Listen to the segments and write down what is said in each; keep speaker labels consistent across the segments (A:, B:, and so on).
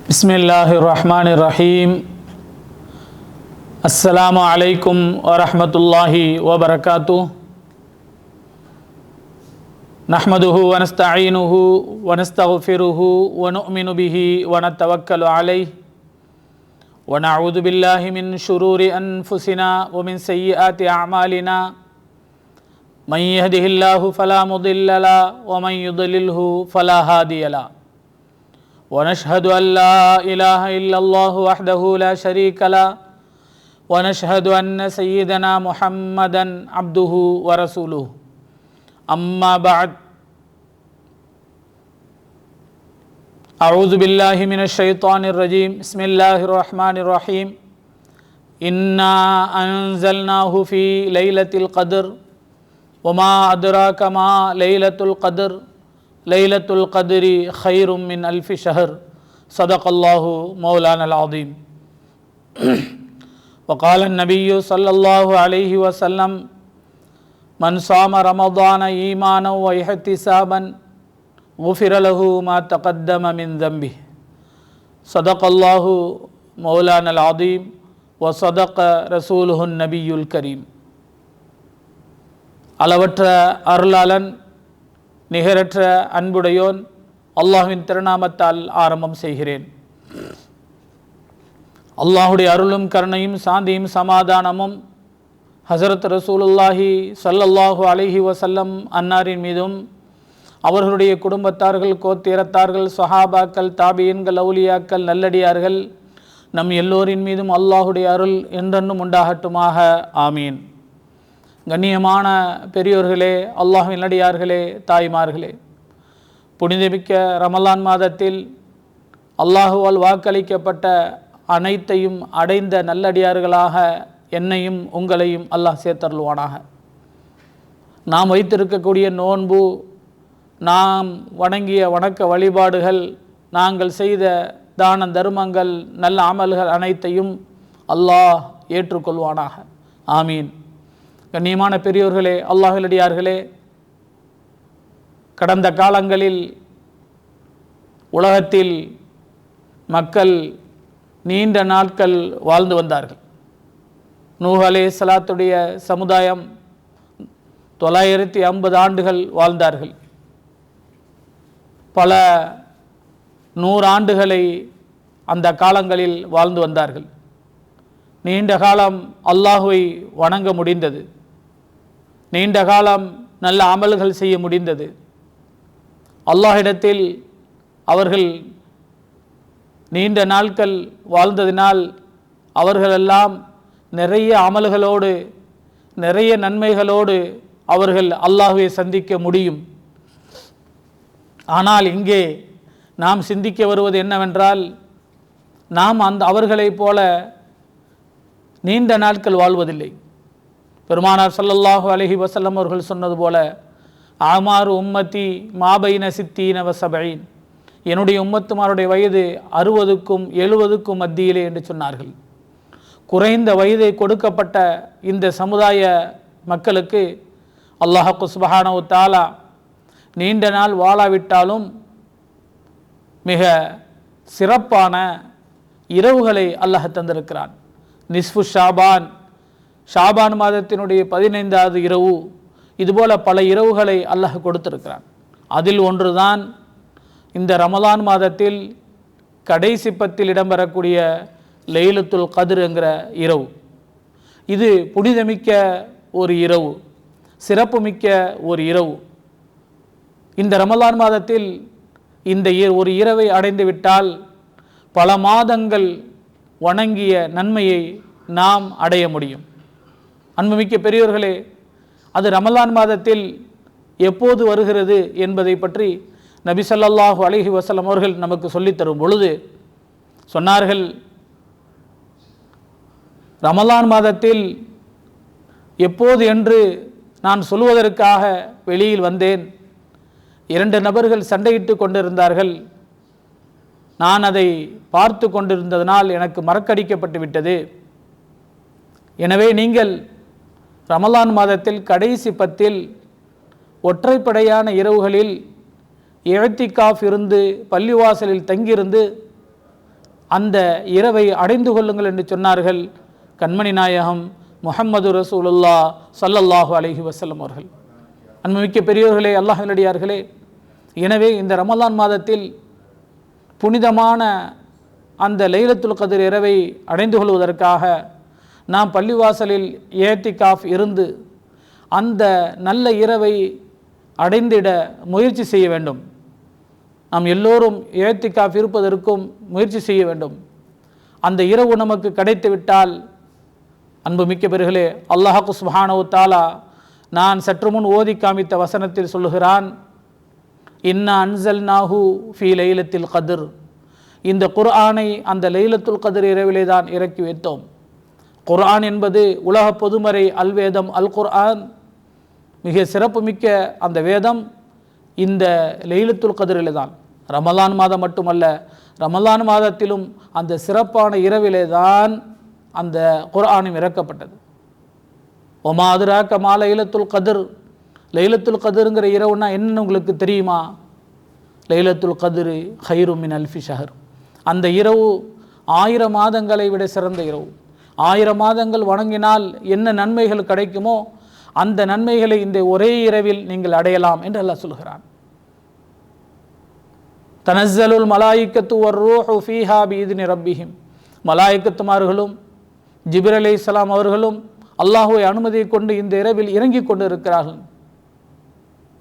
A: பிஸ்மில்லாஹிர்ரஹ்மானிர்ரஹீம். அஸ்ஸலாமு அலைக்கும் வரஹ்மத்துல்லாஹி வபரகாத்துஹ். நஹ்மதுஹு வனஸ்தஈனுஹு வனஸ்தக்ஃபிருஹு வனுஅ்மினு பிஹி வனத்தவக்கலு அலைஹி வனஊது பில்லாஹி மின் ஷுரூரி அன்ஃபுஸினா வமின் ஸய்யிஆத்தி அஅமாலினா. மன் யஹ்திஹில்லாஹு ஃபலா முضில்ல லஹு வமன் யுضலில்ஹு ஃபலா ஹாதிய லஹு. ونشهد أن لا إله إلا الله وحده لا شريك له ونشهد أن سيدنا محمدا عبده ورسوله. أما بعد، أعوذ بالله من الشيطان الرجيم. بسم الله الرحمن الرحيم. إنا أنزلناه في ليلة القدر وما أدراك ما ليلة القدر லைலத்துல் கத்ரி ஹைரும் மின் அல்ஃபி ஷஹர். ஸதகல்லாஹு மௌலானல் அஸீம். வகால நபியு ஸல்லல்லாஹு அலைஹி வஸல்லம், மன் ஸாம ரமதான ஈமானன் வ இஹ்திஸாபன் குஃபிர லஹு மா தகத்தம மின் தம்பிஹி. ஸதகல்லாஹு மௌலானல் அஸீம் வ ஸதக ரசூலுஹுன் நபியுல் கரீம். அளவற்ற அருளாளன், நிகரற்ற அன்புடையோன் அல்லாஹ்வின் திருநாமத்தால் ஆரம்பம் செய்கிறேன். அல்லாஹுடைய அருளும் கருணையும் சாந்தியும் சமாதானமும் ஹஸரத் ரசூலுல்லாஹி ஸல்லல்லாஹு அலைஹி வஸல்லம் அன்னாரின் மீதும் அவர்களுடைய குடும்பத்தார்கள், கோத்திரத்தார்கள், சஹாபாக்கள், தாபியீன்கள், அவுலியாக்கள், நல்லடியார்கள் நம் எல்லோரின் மீதும் அல்லாஹுடைய அருள் என்றென்றும் உண்டாகட்டுமாக. ஆமீன். கண்ணியமான பெரியோர்களே, அல்லாஹ்வின் நல்லடியார்களே, தாய்மார்களே, புனிதமிக்க ரமலான் மாதத்தில் அல்லாஹுவால் வாக்களிக்கப்பட்ட அனைத்தையும் அடைந்த நல்லடியார்களாக என்னையும் உங்களையும் அல்லாஹ் சேர்த்தருள்வானாக. நாம் வைத்திருக்கக்கூடிய நோன்பு, நாம் வணங்கிய வணக்க வழிபாடுகள், நாங்கள் செய்த தான தர்மங்கள், நல்ல அமல்கள் அனைத்தையும் அல்லாஹ் ஏற்றுக்கொள்வானாக. ஆமீன். கண்ணியமான பெரியோர்களே, அல்லாஹ்வினடியார்களே, கடந்த காலங்களில் உலகத்தில் மக்கள் நீண்ட நாட்கள் வாழ்ந்து வந்தார்கள். நூஹ் அலைஹிஸ்ஸலாத்துடைய சமுதாயம் 950 ஆண்டுகள் வாழ்ந்தார்கள். பல 100 ஆண்டுகளை அந்த காலங்களில் வாழ்ந்து வந்தார்கள். நீண்ட காலம் அல்லாஹுவை வணங்க முடிந்தது. நீண்ட காலம் நல்ல அமல்கள் செய்ய முடிந்தது. அல்லாஹ்விடத்தில் அவர்கள் நீண்ட நாட்கள் வாழ்ந்ததினால் அவர்களெல்லாம் நிறைய அமல்களோடு, நிறைய நன்மைகளோடு அவர்கள் அல்லாஹ்வை சந்திக்க முடியும். ஆனால் இங்கே நாம் சிந்திக்க வருவது என்னவென்றால், நாம் அவர்களைப் போல நீண்ட நாட்கள் வாழ்வதில்லை. பெருமானார் ஸல்லல்லாஹு அலைஹி வஸல்லம் அவர்கள் சொன்னது போல, ஆமாரு உம்மத்தி மாபைன சித்தீன வ சபஈன், என்னுடைய உம்மத்துமாருடைய வயது 60க்கும் 70க்கும் மத்தியிலே என்று சொன்னார்கள். குறைந்த வயதை கொடுக்கப்பட்ட இந்த சமுதாய மக்களுக்கு அல்லாஹ் சுப்ஹானஹு வ தஆலா நீண்ட நாள் வாழாவிட்டாலும் மிக சிறப்பான இரவுகளை அல்லாஹ் தந்திருக்கிறான். நிஸ்ஃபு ஷாபான், ஷாபான் மாதத்தினுடைய 15வது இரவு, இதுபோல பல இரவுகளை அல்லாஹ் கொடுத்திருக்கிறான். அதில் ஒன்றுதான் இந்த ரமலான் மாதத்தில் கடைசி 10 இடம்பெறக்கூடிய லைலத்துல் கத்ர் என்கிற இரவு. இது புனிதமிக்க ஒரு இரவு, சிறப்புமிக்க ஒரு இரவு. இந்த ரமலான் மாதத்தில் இந்த ஒரு இரவை அடைந்து விட்டால் பல மாதங்கள் வணங்கிய நன்மையை நாம் அடைய முடியும். அன்புமிக்க பெரியோர்களே, அது ரமலான் மாதத்தில் எப்போது வருகிறது என்பதை பற்றி நபி ஸல்லல்லாஹு அலைஹி வஸல்லம் அவர்கள் நமக்கு சொல்லித்தரும் பொழுது சொன்னார்கள், ரமலான் மாதத்தில் எப்போது என்று நான் சொல்வதற்காக வெளியில் வந்தேன். 2 நபர்கள் சண்டையிட்டு கொண்டிருந்தார்கள். நான் அதை பார்த்து கொண்டிருந்ததனால் எனக்கு மறக்கடிக்கப்பட்டு விட்டது. எனவே நீங்கள் ரமலான் மாதத்தில் கடைசி 10 ஒற்றைப்படையான இரவுகளில் இஅ்திகாஃப் இருந்து பள்ளிவாசலில் தங்கியிருந்து அந்த இரவை அடைந்து கொள்ளுங்கள் என்று சொன்னார்கள் கண்மணி நாயகம் முஹம்மது ரசூலுல்லாஹ் ஸல்லல்லாஹு அலைஹி வஸல்லம் அவர்கள். அன்புமிக்க பெரியோர்களே, அல்லாஹ் நல்லடியார்களே, எனவே இந்த ரமலான் மாதத்தில் புனிதமான அந்த லைலத்துல் கத்ர் இரவை அடைந்து கொள்வதற்காக நாம் பள்ளிவாசலில் ஏத்திகாஃப் இருந்து அந்த நல்ல இரவை அடைந்திட முயற்சி செய்ய வேண்டும். நாம் எல்லோரும் ஏத்திகாஃப் இருப்பதற்கும் முயற்சி செய்ய வேண்டும். அந்த இரவு நமக்கு கிடைத்து விட்டால் அன்புமிக்க பெருகளே, அல்லாஹ் சுப்ஹானஹு வ தஆலா நான் சற்று முன் ஓதி காமித்த வசனத்தில் சொல்லுகிறான், இன்னா அன்சல்நாஹு ஃபீ லைலத்தில் கத்ர், இந்த குர்ஆனை அந்த லைலத்துல் கத்ர் இரவிலே தான் இறக்கி வைத்தோம். குர்ஆன் என்பது உலக பொதுமறை அல்வேதம் அல் குர்ஆன், மிக சிறப்புமிக்க அந்த வேதம் இந்த லைலத்துல் கத்ரிலே தான். ரமலான் மாதம் மட்டுமல்ல, ரமலான் மாதத்திலும் அந்த சிறப்பான இரவிலே தான் அந்த குர்ஆனும் இறக்கப்பட்டது. ஒமா அதுராக மா லைலத்துல் கத்ர், லைலத்துல் கத்ருங்கிற இரவுனா என்னன்னு உங்களுக்கு தெரியுமா? லைலத்துல் கத்ரு ஹைரு மின் அல்ஃபி ஷஹர், அந்த இரவு 1000 மாதங்களை விட சிறந்த இரவு. 1000 மாதங்கள் வணங்கினால் என்ன நன்மைகள் கிடைக்குமோ அந்த நன்மைகளை இந்த ஒரே இரவில் நீங்கள் அடையலாம் என்று அல்லாஹ் சொல்கிறான். தனஸ்ஸலுல் மலாயிக்கத்து வர்ரூஹு ஃபீஹா பிஇذن ரப்பிஹிம், மலாயிக்கத்துமார்களும் ஜிப்ரீல் அலைஹிஸ்ஸலாம் அவர்களும் அல்லாஹ்வை அனுமதியை கொண்டு இந்த இரவில் இறங்கி கொண்டு இருக்கிறார்கள்.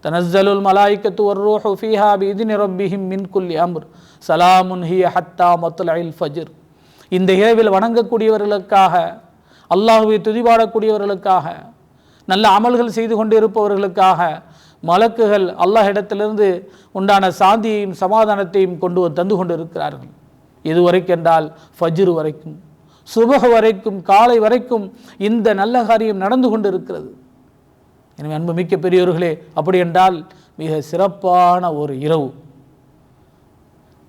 A: தனஸ்ஸலுல் மலாயிக்கத்து வர்ரூஹு ஃபீஹா பிஇذن ரப்பிஹிம் மின் குல்லி அம்ர் சலாமுன் ஹிய ஹத்தா மத்லஇல் ஃபஜ்ர். இந்த இரவில் வணங்கக்கூடியவர்களுக்காக, அல்லாஹ்வை துதிபாடக்கூடியவர்களுக்காக, நல்ல அமல்கள் செய்து கொண்டு இருப்பவர்களுக்காக மலக்குகள் அல்லாஹ் இடத்திலிருந்து உண்டான சாந்தியையும் சமாதானத்தையும் கொண்டு தந்து கொண்டு இருக்கிறார்கள். இது வரைக்கென்றால் ஃபஜ்ர் வரைக்கும், சுபஹ் வரைக்கும், காலை வரைக்கும் இந்த நல்ல காரியம் நடந்து கொண்டு இருக்கிறது. எனவே அன்புமிக்க பெரியோர்களே, அப்படி என்றால் மிக சிறப்பான ஒரு இரவு.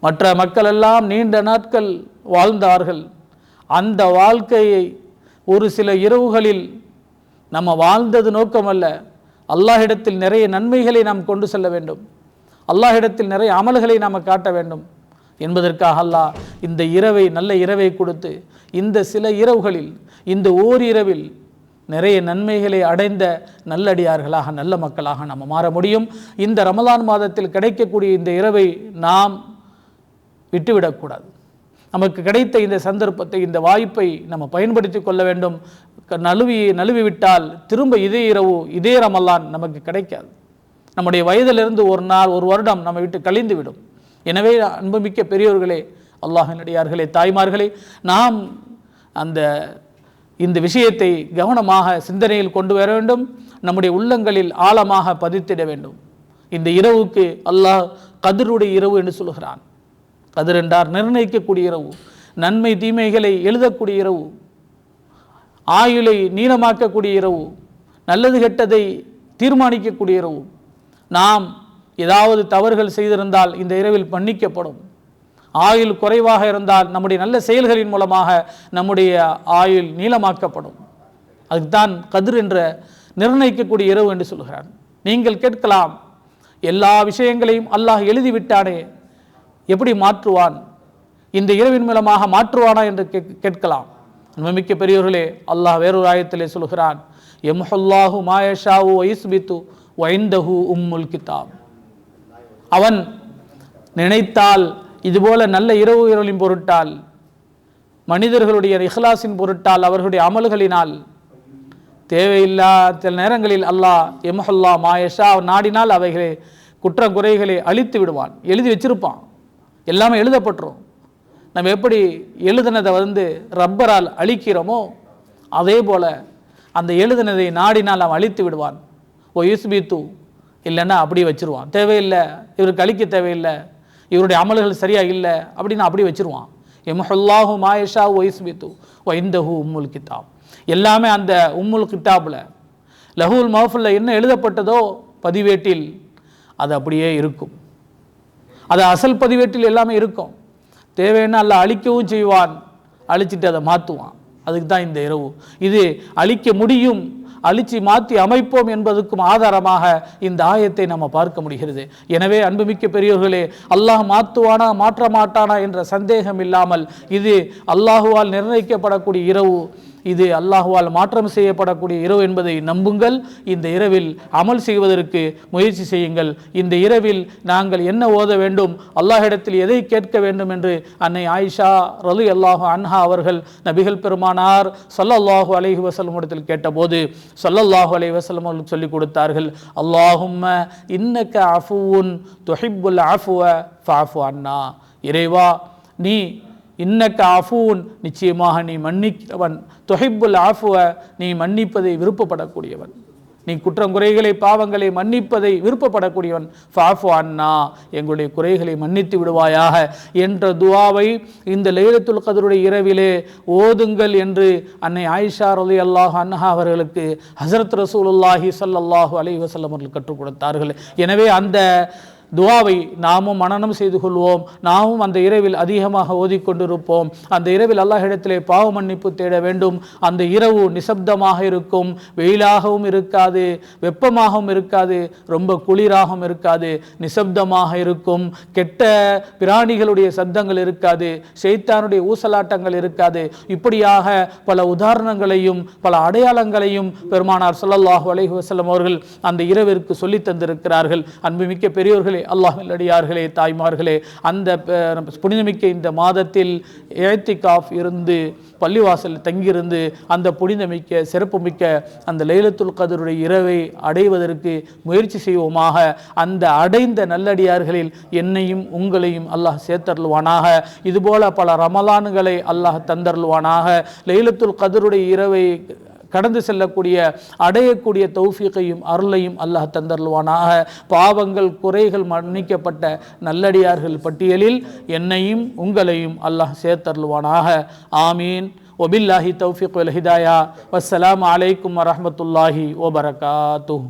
A: மற்ற மக்கள் எல்லாம் நீண்ட நாட்கள் வாழ்ந்தார்கள். அந்த வாழ்க்கையை ஒரு சில இரவுகளில் நம்ம வாழ்ந்தது நோக்கமல்ல, அல்லாஹ்விடத்தில் நிறைய நன்மைகளை நாம் கொண்டு செல்ல வேண்டும், அல்லாஹ்விடத்தில் நிறைய அமல்களை நாம் காட்ட வேண்டும் என்பதற்காக அல்லாஹ் இந்த இரவை, நல்ல இரவை கொடுத்து இந்த சில இரவுகளில், இந்த ஓரிரவில் நிறைய நன்மைகளை அடைந்த நல்லடியார்களாக, நல்ல மக்களாக நாம் மாற முடியும். இந்த ரமலான் மாதத்தில் கிடைக்கக்கூடிய இந்த இரவை நாம் விட்டுவிடக்கூடாது. நமக்கு கிடைத்த இந்த சந்தர்ப்பத்தை, இந்த வாய்ப்பை நம்ம பயன்படுத்தி கொள்ள வேண்டும். நழுவிவிட்டால் திரும்ப இதே இரவு, இதே ரமலான் நமக்கு கிடைக்காது. நம்முடைய வயதிலிருந்து ஒரு நாள், ஒரு வருடம் நம்ம விட்டு கழிந்து விடும். எனவே அன்புமிக்க பெரியோர்களே, அல்லாஹ்வின் அடியார்களே, தாய்மார்களே, நாம் இந்த விஷயத்தை கவனமாக சிந்தனையில் கொண்டு வர வேண்டும், நம்முடைய உள்ளங்களில் ஆழமாக பதித்திட வேண்டும். இந்த இரவுக்கு அல்லாஹ் கத்ருடைய இரவு என்று சொல்கிறான். கதிர் என்றார் நிர்ணயிக்கக்கூடிய இரவு, நன்மை தீமைகளை எழுதக்கூடிய இரவு, ஆயுளை நீளமாக்கக்கூடிய இரவு, நல்லது கெட்டதை தீர்மானிக்கக்கூடிய இரவு. நாம் ஏதாவது தவறுகள் செய்திருந்தால் இந்த இரவில் மன்னிக்கப்படும். ஆயுள் குறைவாக இருந்தால் நம்முடைய நல்ல செயல்களின் மூலமாக நம்முடைய ஆயுள் நீளமாக்கப்படும். அதுதான் கதிர் என்ற நிர்ணயிக்கக்கூடிய இரவு என்று சொல்கிறான். நீங்கள் கேட்கலாம், எல்லா விஷயங்களையும் அல்லாஹ் எழுதிவிட்டானே, எப்படி மாற்றுவான்? இந்த இரவின் மூலமாக மாற்றுவானா என்று கேட்கலாம். மிக்க பெரியவர்களே, அல்லாஹ் வேறொரு ஆயத்திலே சொல்கிறான், யம்ஹுல்லாஹு மா யஷாஉ வ யுஸ்பித்து வ இன்தஹு உம்முல் கிதாப். அவன் நினைத்தால் இதுபோல நல்ல இரவுகளின் பொருட்டால், மனிதர்களுடைய இஹ்லாஸின் பொருட்டால், அவர்களுடைய அமல்களினால், தேவையில்லா சில நேரங்களில் அல்லாஹ் யம்ஹுல்லா மா யஷா, நாடினால் அவைகளை குற்ற குறைகளை அழித்து விடுவான். எழுதி வச்சிருப்பான், எல்லாமே எழுதப்பட்டுரும். நம்ம எப்படி எழுதினதை ரப்பரால் அழிக்கிறோமோ அதே போல அந்த எழுதினதை நாடினால் அவன் அழித்து விடுவான். ஓ யூஸ்பித்து, இல்லைன்னா அப்படி வச்சிருவான். தேவையில்லை, இவருக்கு அழிக்க தேவையில்லை, இவருடைய அமல்கள் சரியா இல்லை அப்படின்னு அப்படி வச்சிருவான். யம்ஹுல்லாஹு மா யஷா வ யுஸ்பித்து வ இன்தஹு உம்முல் கிதாப். எல்லாமே அந்த உம்முல் கிதாபில், லஹூல் மஹ்ஃபூல்ல என்ன எழுதப்பட்டதோ பதிவேட்டில் அது அப்படியே இருக்கும். அது அசல் பதிவேட்டில் எல்லாமே இருக்கும். தேவைன்னா அல்ல அழிக்கவும் செய்வான், அழிச்சிட்டு அதை மாற்றுவான். அதுக்கு தான் இந்த இரவு. இது அழிக்க முடியும், அழிச்சு மாற்றி அமைப்போம் என்பதற்கும் ஆதாரமாக இந்த ஆயத்தை நம்ம பார்க்க முடிகிறது. எனவே அன்புமிக்க பெரியோர்களே, அல்லாஹ் மாற்றுவானா மாற்ற மாட்டானா என்ற சந்தேகம் இல்லாமல் இது அல்லாஹுவால் நிர்ணயிக்கப்படக்கூடிய இரவு, இது அல்லாஹுவால் மாற்றம் செய்யப்படக்கூடிய இரவு என்பதை நம்புங்கள். இந்த இரவில் அமல் செய்வதற்கு முயற்சி செய்யுங்கள். இந்த இரவில் நாங்கள் என்ன ஓத வேண்டும், அல்லாஹ்விடத்தில் எதை கேட்க வேண்டும் என்று அன்னை ஆயிஷா ரலியல்லாஹு அன்ஹா அவர்கள் நபிகள் பெருமானார் ஸல்லல்லாஹு அலைஹி வஸல்லம் இடத்தில் கேட்டபோது ஸல்லல்லாஹு அலைஹி வஸல்லம் அவர்கள் சொல்லிக் கொடுத்தார்கள், அல்லாஹும்ம இன்னக அஃபுவுன் துஹிப்புல் அஃப்வ ஃபஅஃபு அன்னா. இறைவா, நீ இன்னக்க அஃபூன், நிச்சயமாக நீ மன்னிக்கிறவன், துஹிப்புல் அஃப்வ, நீ மன்னிப்பதை விருப்பப்படக்கூடியவன், நீ குற்றங்குறைகளை பாவங்களை மன்னிப்பதை விருப்பப்படக்கூடியவன், ஃபஅஃபு அன்னா, எங்களுடைய குறைகளை மன்னித்து விடுவாயாக என்ற துஆவை இந்த லைலத்துல் கத்ருடைய இரவிலே ஓதுங்கள் என்று அன்னை ஆயிஷா ரலியல்லாஹு அன்ஹா அவர்களுக்கு ஹஸரத் ரசூலுல்லாஹி ஸல்லல்லாஹு அலைஹி வஸல்லம் அவர்கள் கற்றுக் கொடுத்தார்கள். எனவே அந்த துவாவை நாமும் மனனம் செய்து கொள்வோம். நாமும் அந்த இரவில் அதிகமாக ஓதிக்கொண்டிருப்போம். அந்த இரவில் அல்லாஹ்விடத்திலே பாவ மன்னிப்பு தேட வேண்டும். அந்த இரவு நிசப்தமாக இருக்கும், வெயிலாகவும் இருக்காது, வெப்பமாகவும் இருக்காது, ரொம்ப குளிராகவும் இருக்காது, நிசப்தமாக இருக்கும். கெட்ட பிராணிகளுடைய சத்தங்கள் இருக்காது, ஷைத்தானுடைய ஊசலாட்டங்கள் இருக்காது. இப்படியாக பல உதாரணங்களையும் பல அடையாளங்களையும் பெருமானார் ஸல்லல்லாஹு அலைஹி வஸல்லம் அவர்கள் அந்த இரவிற்கு சொல்லி தந்திருக்கிறார்கள். அன்புமிக்க பெரியோர்களே, அல்லாஹ்வின் அடியார்களே, தாய்மார்களே, அந்த புனிதமிக்க இந்த மாதத்தில் இஅ்திகாஃப் இருந்து பள்ளிவாசல் தங்கியிருந்து அந்த புனிதமிக்க சிறப்புமிக்க அந்த லைலத்துல் கத்ருடைய இரவை அடைவதற்கு முயற்சி செய்வோமாக. அந்த அடைந்த நல்லடியார்களில் என்னையும் உங்களையும் அல்லாஹ் சேர்த்தருள்வானாக. இதுபோல பல ரமலான்களை அல்லாஹ் தந்தருள்வானாக. லைலத்துல் கத்ருடைய இரவை கடந்து செல்லக்கூடிய அடையக்கூடிய தௌஃபீகையும் அருளையும் அல்லாஹ் தந்தருள்வானாக. பாவங்கள் குறைகள் மன்னிக்கப்பட்ட நல்லடியார்கள் பட்டியலில் என்னையும் உங்களையும் அல்லாஹ் சேர்த்தருள்வானாக. ஆமீன். வபில்லாஹி தௌஃபீக் வல் ஹிதாயா. வஸ்ஸலாமு அலைக்கும் வரஹ்மத்துல்லாஹி வபரகாத்துஹு.